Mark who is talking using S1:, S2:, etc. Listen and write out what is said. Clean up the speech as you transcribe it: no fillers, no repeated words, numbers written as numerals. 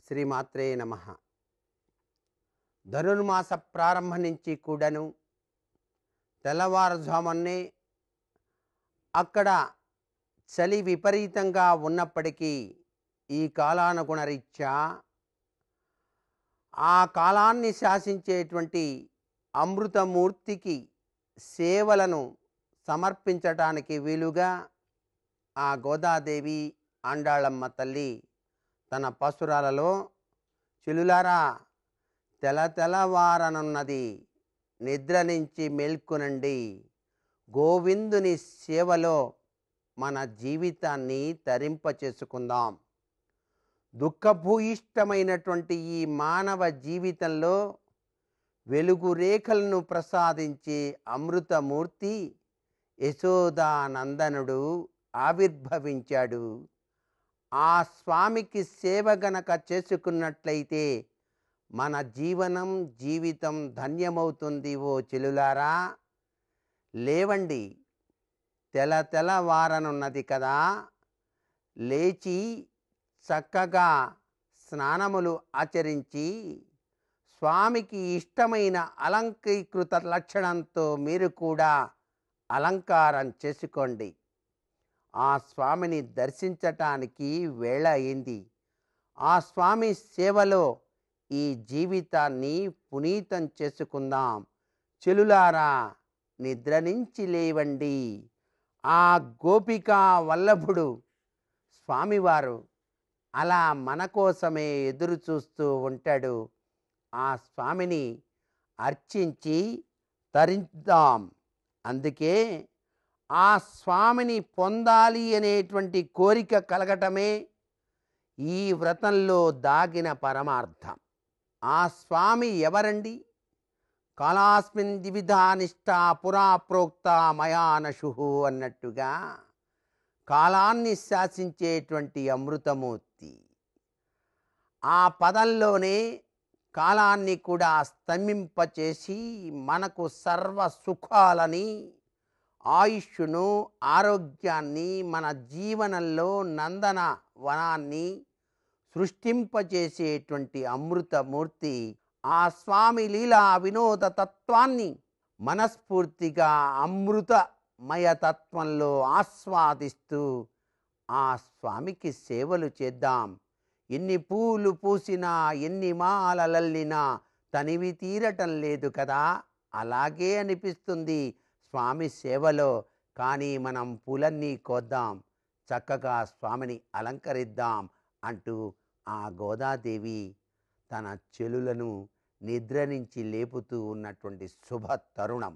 S1: శ్రీమాత్రే నమః. ధనుర్మాస ప్రారంభం నుంచి కూడాను తెల్లవారుజామునే అక్కడ చలి విపరీతంగా ఉన్నప్పటికీ ఈ కాలానుగుణ రీత్యా ఆ కాలాన్ని శాసించేటువంటి అమృతమూర్తికి సేవలను సమర్పించటానికి వీలుగా ఆ గోదాదేవి ఆండాళమ్మ తల్లి తన పసురాలలో చెలులారా తెల్లవారనున్నది, నిద్ర నుంచి మేల్కొనండి, గోవిందుని సేవలో మన జీవితాన్ని తరింపచేసుకుందాం. దుఃఖభూయిష్టమైనటువంటి ఈ మానవ జీవితంలో వెలుగు రేఖలను ప్రసాదించే అమృతమూర్తి యశోదానందనుడు ఆవిర్భవించాడు. ఆ స్వామికి సేవ గనక చేసుకున్నట్లయితే మన జీవితం ధన్యమవుతుంది. ఓ చెలులారా లేవండి, తెల్లవారనున్నది కదా, లేచి చక్కగా స్నానములు ఆచరించి స్వామికి ఇష్టమైన అలంకీకృత లక్షణంతో మీరు కూడా అలంకారం చేసుకోండి. ఆ స్వామిని దర్శించటానికి వేళ అయింది. ఆ స్వామి సేవలో ఈ జీవితాన్ని పునీతం చేసుకుందాం. చెలులారా నిద్ర నుంచి లేవండి. ఆ గోపికా వల్లభుడు స్వామివారు అలా మన కోసమే ఎదురు చూస్తూ ఉంటాడు. ఆ స్వామిని అర్చించి తరిద్దాం. అందుకే ఆ స్వామిని పొందాలి అనేటువంటి కోరిక కలగటమే ఈ వ్రతంలో దాగిన పరమార్థం. ఆ స్వామి ఎవరండి? కాలాస్మిన్ ద్విధానిష్ట పురా ప్రోక్త మయానశు అన్నట్టుగా కాలాన్ని శాసించేటువంటి అమృతమూర్తి. ఆ పదంలోనే కాలాన్ని కూడా స్తంభింపచేసి మనకు సర్వ సుఖాలని, ఆయుష్ను, ఆరోగ్యాన్ని, మన జీవనంలో నందన వనాన్ని సృష్టింపచేసేటువంటి అమృతమూర్తి. ఆ స్వామి లీలా వినోద తత్వాన్ని మనస్ఫూర్తిగా అమృతమయ తత్వంలో ఆస్వాదిస్తూ ఆ స్వామికి సేవలు చేద్దాం. ఎన్ని పూలు పూసినా, ఎన్ని మాలలల్లినా తనివి తీరటం లేదు కదా, అలాగే అనిపిస్తుంది స్వామి సేవలో. కానీ మనం పూలన్నీ కోద్దాం, చక్కగా స్వామిని అలంకరిద్దాం అంటూ ఆ గోదాదేవి తన చెలులను నిద్ర నుంచి లేపుతూ ఉన్నటువంటి శుభ తరుణం.